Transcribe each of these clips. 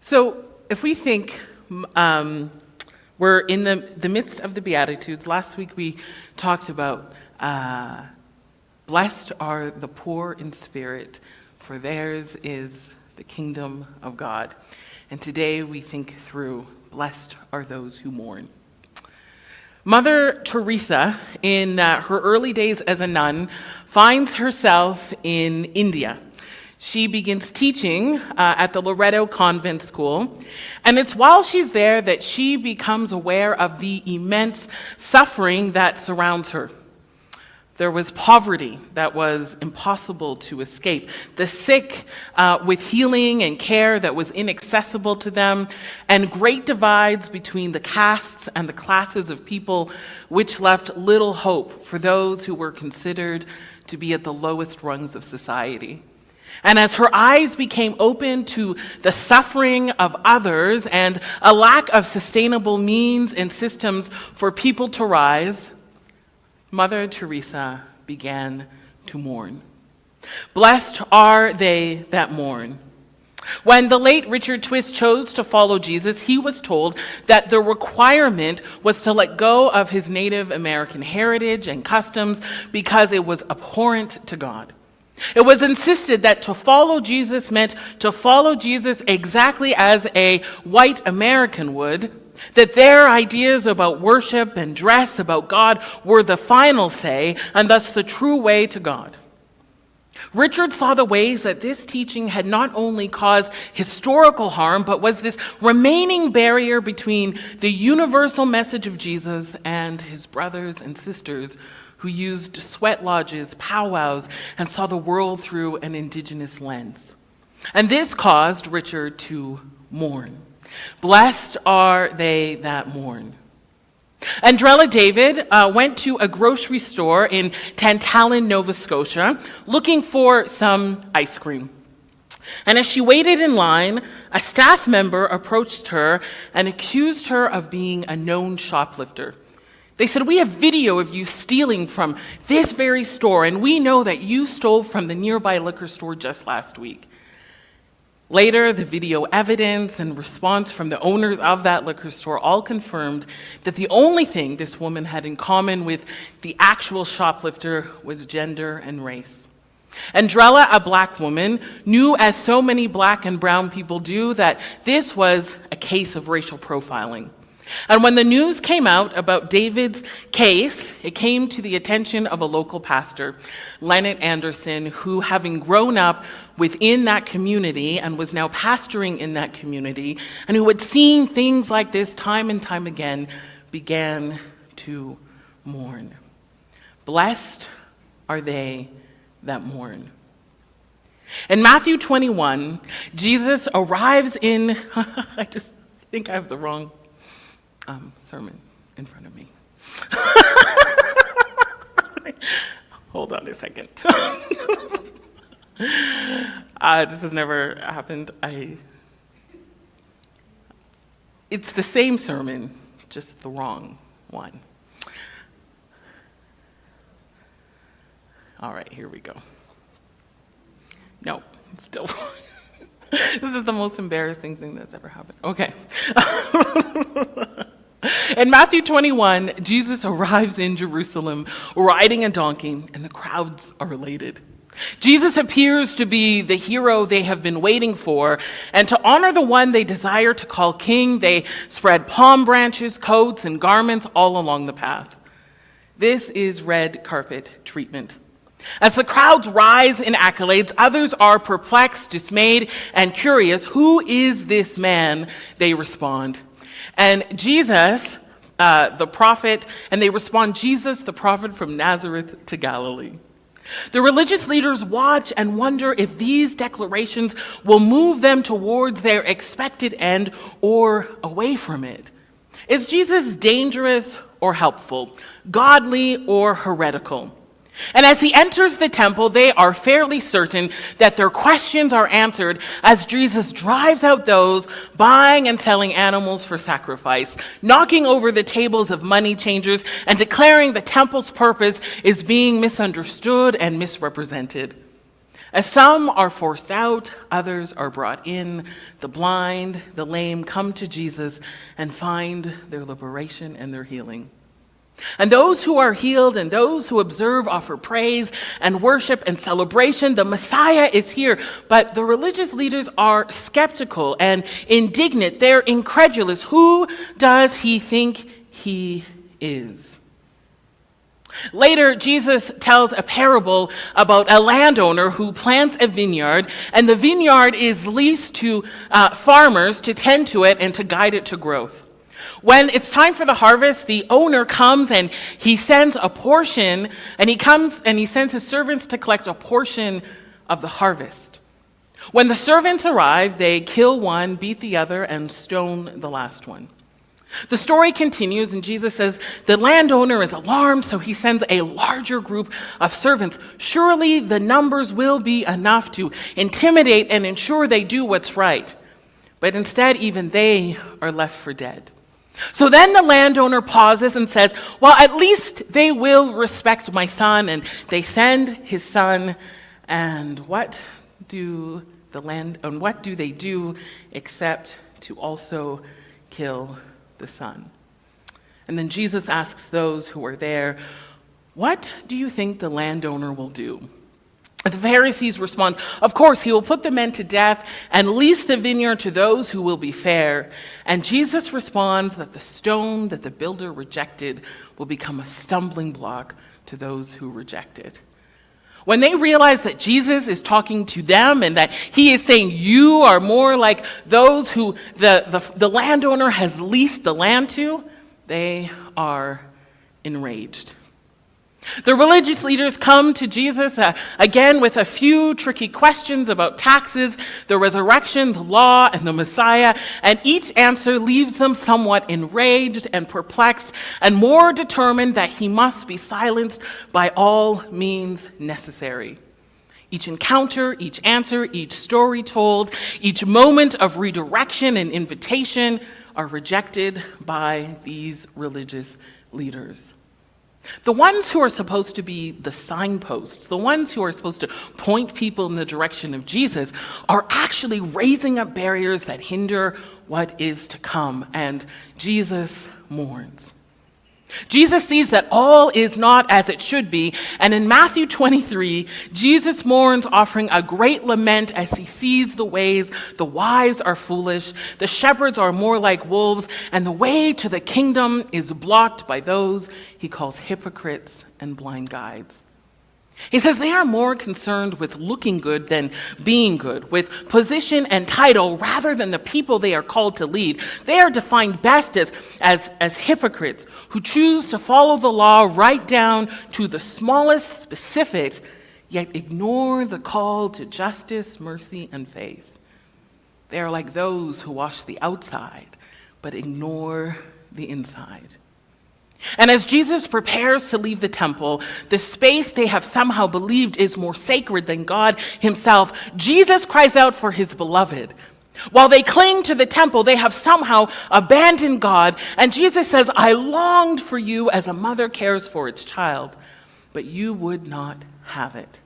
So if we think we're in the midst of the Beatitudes, last week we talked about blessed are the poor in spirit, for theirs is the kingdom of God. And today we think through blessed are those who mourn. Mother Teresa, in her early days as a nun, finds herself in India. She begins teaching at the Loreto Convent School, and it's while she's there that she becomes aware of the immense suffering that surrounds her. There was poverty that was impossible to escape, the sick with healing and care that was inaccessible to them, and great divides between the castes and the classes of people, which left little hope for those who were considered to be at the lowest rungs of society. And as her eyes became open to the suffering of others and a lack of sustainable means and systems for people to rise, Mother Teresa began to mourn. Blessed are they that mourn. When the late Richard Twist chose to follow Jesus, he was told that the requirement was to let go of his Native American heritage and customs because it was abhorrent to God. It was insisted that to follow Jesus meant to follow Jesus exactly as a white American would, that their ideas about worship and dress about God were the final say, and thus the true way to God. Richard saw the ways that this teaching had not only caused historical harm, but was this remaining barrier between the universal message of Jesus and his brothers and sisters who used sweat lodges, powwows, and saw the world through an indigenous lens. And this caused Richard to mourn. Blessed are they that mourn. Andrella David went to a grocery store in Tantallon, Nova Scotia, looking for some ice cream. And as she waited in line, a staff member approached her and accused her of being a known shoplifter. They said, "We have video of you stealing from this very store, and we know that you stole from the nearby liquor store just last week." Later, the video evidence and response from the owners of that liquor store all confirmed that the only thing this woman had in common with the actual shoplifter was gender and race. Andrella, a black woman, knew, as so many black and brown people do, that this was a case of racial profiling. And when the news came out about David's case, it came to the attention of a local pastor, Leonard Anderson, who, having grown up within that community and was now pastoring in that community, and who had seen things like this time and time again, began to mourn. Blessed are they that mourn. In Matthew 21, Jesus arrives in, I think I have the wrong sermon in front of me. Hold on a second. This has never happened. It's the same sermon, just the wrong one. All right, here we go. No, it's still wrong. This is the most embarrassing thing that's ever happened. Okay. In Matthew 21, Jesus arrives in Jerusalem riding a donkey, and the crowds are elated. Jesus appears to be the hero they have been waiting for, and to honor the one they desire to call king, they spread palm branches, coats, and garments all along the path. This is red carpet treatment. As the crowds rise in accolades, others are perplexed, dismayed, and curious. Who is this man? They respond. And Jesus, the prophet, and they respond, Jesus, the prophet from Nazareth to Galilee. The religious leaders watch and wonder if these declarations will move them towards their expected end or away from it. Is Jesus dangerous or helpful, godly or heretical? And as he enters the temple, they are fairly certain that their questions are answered as Jesus drives out those buying and selling animals for sacrifice, knocking over the tables of money changers, and declaring the temple's purpose is being misunderstood and misrepresented. As some are forced out, others are brought in. The blind, the lame come to Jesus and find their liberation and their healing. And those who are healed and those who observe offer praise and worship and celebration. The Messiah is here. But the religious leaders are skeptical and indignant. They're incredulous. Who does he think he is? Later, Jesus tells a parable about a landowner who plants a vineyard, and the vineyard is leased to farmers to tend to it and to guide it to growth. When it's time for the harvest, the owner comes and he sends a portion, and he sends his servants to collect a portion of the harvest. When the servants arrive, they kill one, beat the other, and stone the last one. The story continues, and Jesus says, the landowner is alarmed, so he sends a larger group of servants. Surely the numbers will be enough to intimidate and ensure they do what's right. But instead, even they are left for dead. So then the landowner pauses and says, well, at least they will respect my son. And they send his son, and what do they do except to also kill the son? And then Jesus asks those who are there, what do you think the landowner will do? The Pharisees respond, of course, he will put the men to death and lease the vineyard to those who will be fair. And Jesus responds that the stone that the builder rejected will become a stumbling block to those who reject it. When they realize that Jesus is talking to them and that he is saying, you are more like those who the landowner has leased the land to, they are enraged. The religious leaders come to Jesus again with a few tricky questions about taxes, the resurrection, the law, and the Messiah, and each answer leaves them somewhat enraged and perplexed and more determined that he must be silenced by all means necessary. Each encounter, each answer, each story told, each moment of redirection and invitation are rejected by these religious leaders. The ones who are supposed to be the signposts, the ones who are supposed to point people in the direction of Jesus, are actually raising up barriers that hinder what is to come, and Jesus mourns. Jesus sees that all is not as it should be, and in Matthew 23, Jesus mourns, offering a great lament as he sees the ways the wise are foolish, the shepherds are more like wolves, and the way to the kingdom is blocked by those he calls hypocrites and blind guides. He says they are more concerned with looking good than being good, with position and title rather than the people they are called to lead. They are defined best as hypocrites who choose to follow the law right down to the smallest specifics, yet ignore the call to justice, mercy, and faith. They are like those who wash the outside but ignore the inside. And as Jesus prepares to leave the temple, the space they have somehow believed is more sacred than God himself, Jesus cries out for his beloved. While they cling to the temple, they have somehow abandoned God, and Jesus says, I longed for you as a mother cares for its child, but you would not have it.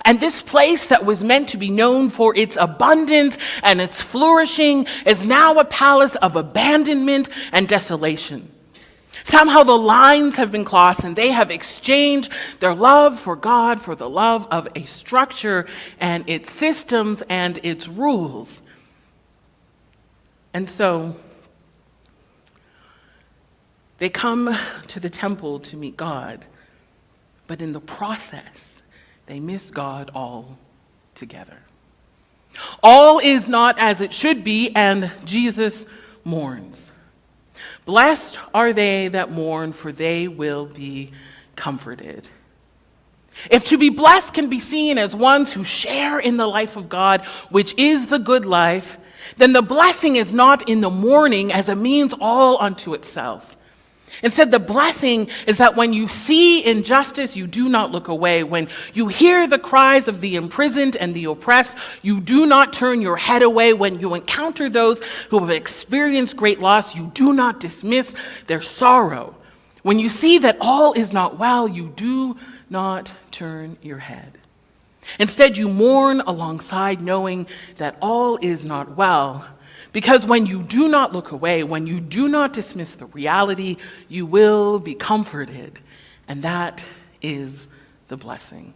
And this place that was meant to be known for its abundance and its flourishing is now a palace of abandonment and desolation. Somehow the lines have been crossed and they have exchanged their love for God for the love of a structure and its systems and its rules. And so they come to the temple to meet God, but in the process, they miss God altogether. All is not as it should be, and Jesus mourns. Blessed are they that mourn, for they will be comforted. If to be blessed can be seen as ones who share in the life of God, which is the good life, then the blessing is not in the mourning as a means all unto itself. Instead, the blessing is that when you see injustice, you do not look away. When you hear the cries of the imprisoned and the oppressed, you do not turn your head away. When you encounter those who have experienced great loss, you do not dismiss their sorrow. When you see that all is not well, you do not turn your head. Instead, you mourn alongside, knowing that all is not well, because when you do not look away, when you do not dismiss the reality, you will be comforted, and that is the blessing.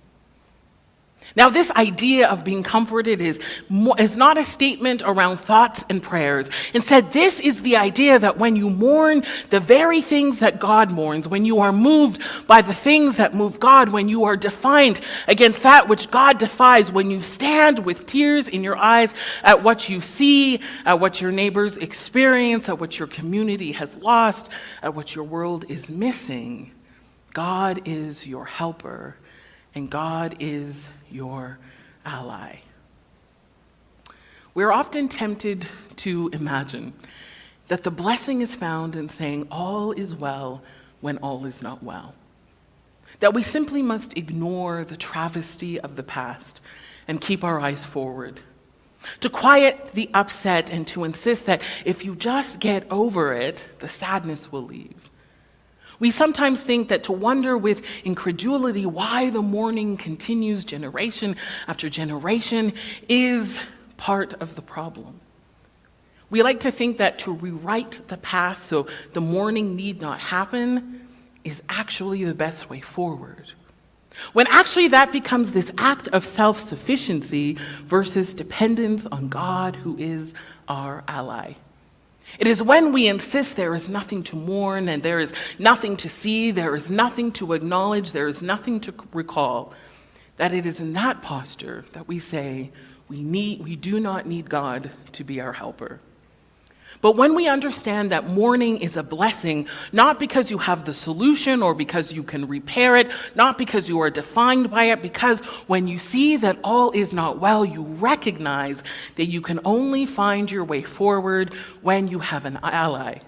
Now, this idea of being comforted is not a statement around thoughts and prayers. Instead, this is the idea that when you mourn the very things that God mourns, when you are moved by the things that move God, when you are defiant against that which God defies, when you stand with tears in your eyes at what you see, at what your neighbors experience, at what your community has lost, at what your world is missing, God is your helper, and God is your ally. We're often tempted to imagine that the blessing is found in saying all is well when all is not well. That we simply must ignore the travesty of the past and keep our eyes forward. To quiet the upset and to insist that if you just get over it, the sadness will leave. We sometimes think that to wonder with incredulity why the mourning continues generation after generation is part of the problem. We like to think that to rewrite the past so the mourning need not happen is actually the best way forward. When actually that becomes this act of self-sufficiency versus dependence on God, who is our ally. It is when we insist there is nothing to mourn and there is nothing to see, there is nothing to acknowledge, there is nothing to recall, that it is in that posture that we say we do not need God to be our helper. But when we understand that mourning is a blessing, not because you have the solution or because you can repair it, not because you are defined by it, because when you see that all is not well, you recognize that you can only find your way forward when you have an ally.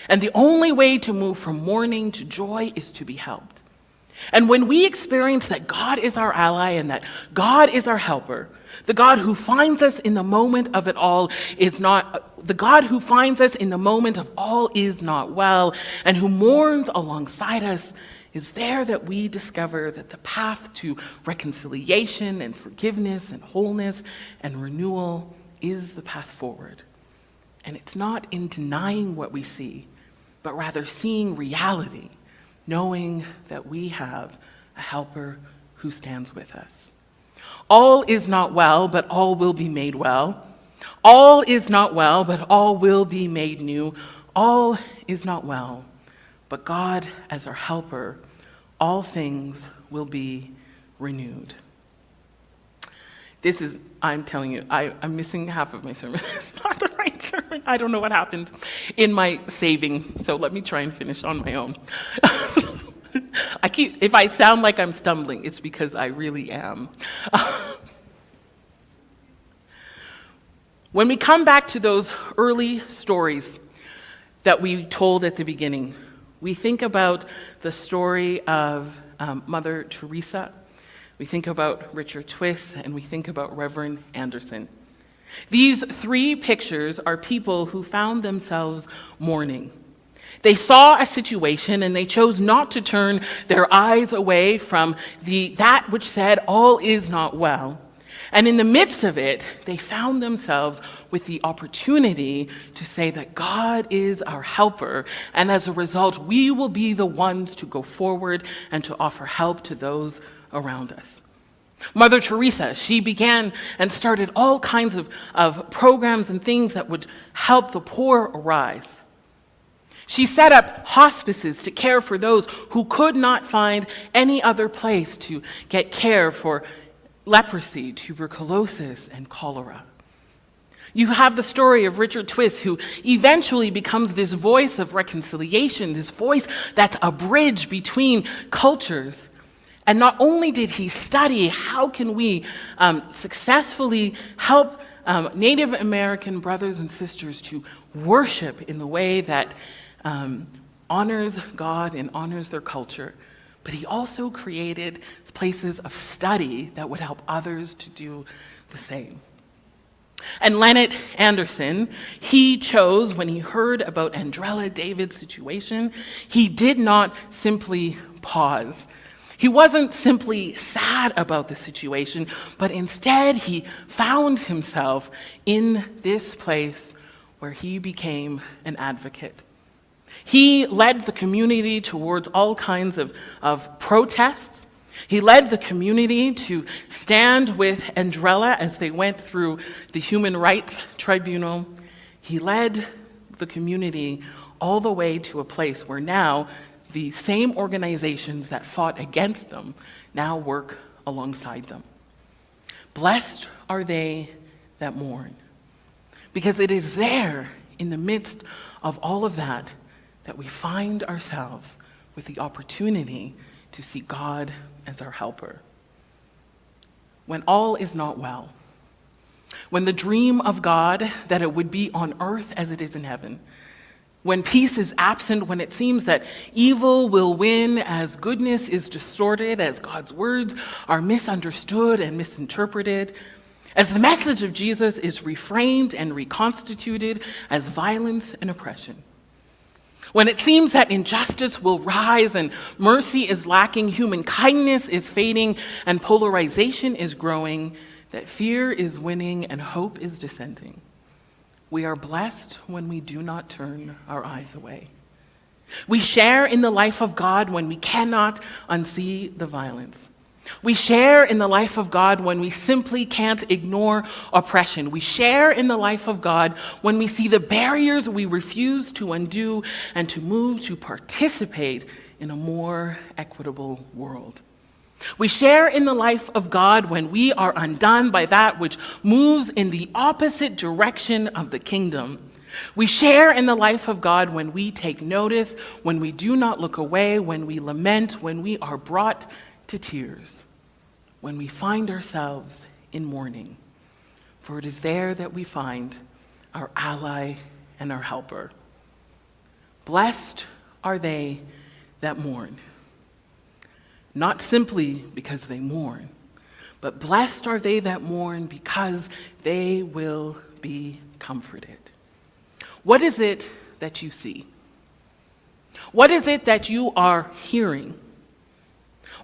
And the only way to move from mourning to joy is to be helped. And when we experience that God is our ally and that God is our helper, the God who finds us in the moment of it all is not, the God who finds us in the moment of all is not well, and who mourns alongside us, is there that we discover that the path to reconciliation and forgiveness and wholeness and renewal is the path forward. And it's not in denying what we see, but rather seeing reality, knowing that we have a helper who stands with us. All is not well, but all will be made well. All is not well, but all will be made new. All is not well, but God as our helper, all things will be renewed. I'm telling you, I'm missing half of my sermon. It's not the right sermon. I don't know what happened in my saving, so let me try and finish on my own. If I sound like I'm stumbling, it's because I really am. When we come back to those early stories that we told at the beginning, we think about the story of Mother Teresa, we think about Richard Twiss, and we think about Reverend Anderson. These three pictures are people who found themselves mourning. They saw a situation and they chose not to turn their eyes away from that which said all is not well. And in the midst of it, they found themselves with the opportunity to say that God is our helper, and as a result, we will be the ones to go forward and to offer help to those around us. Mother Teresa, she began and started all kinds of programs and things that would help the poor arise. She set up hospices to care for those who could not find any other place to get care for leprosy, tuberculosis, and cholera. You have the story of Richard Twiss, who eventually becomes this voice of reconciliation, this voice that's a bridge between cultures. And not only did he study how can we successfully help Native American brothers and sisters to worship in the way that honors God and honors their culture, but he also created places of study that would help others to do the same. And Leonard Anderson, he chose, when he heard about Andrella David's situation, he did not simply pause. He wasn't simply sad about the situation, but instead he found himself in this place where he became an advocate. He led the community towards all kinds of protests. He led the community to stand with Andrella as they went through the Human Rights Tribunal. He led the community all the way to a place where now the same organizations that fought against them now work alongside them. Blessed are they that mourn, because it is there in the midst of all of that that we find ourselves with the opportunity to see God as our helper. When all is not well, when the dream of God that it would be on earth as it is in heaven, when peace is absent, when it seems that evil will win as goodness is distorted, as God's words are misunderstood and misinterpreted, as the message of Jesus is reframed and reconstituted as violence and oppression, when it seems that injustice will rise and mercy is lacking, human kindness is fading, and polarization is growing, that fear is winning and hope is descending, we are blessed when we do not turn our eyes away. We share in the life of God when we cannot unsee the violence. We share in the life of God when we simply can't ignore oppression. We share in the life of God when we see the barriers we refuse to undo and to move to participate in a more equitable world. We share in the life of God when we are undone by that which moves in the opposite direction of the kingdom. We share in the life of God when we take notice, when we do not look away, when we lament, when we are brought to tears, when we find ourselves in mourning. For it is there that we find our ally and our helper. Blessed are they that mourn. Not simply because they mourn, but blessed are they that mourn because they will be comforted. What is it that you see? What is it that you are hearing?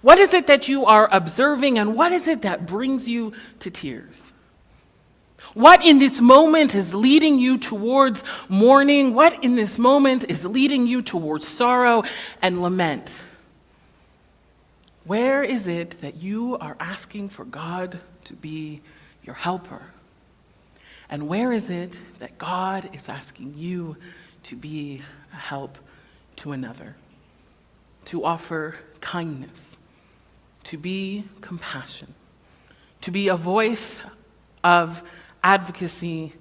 What is it that you are observing, and what is it that brings you to tears? What in this moment is leading you towards mourning? What in this moment is leading you towards sorrow and lament? Where is it that you are asking for God to be your helper? And where is it that God is asking you to be a help to another? To offer kindness, to be compassion, to be a voice of advocacy,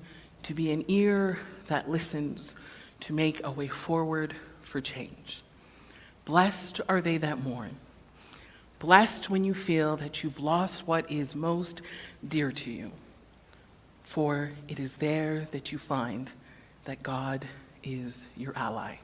to be an ear that listens, to make a way forward for change. Blessed are they that mourn. Blessed when you feel that you've lost what is most dear to you, for it is there that you find that God is your ally.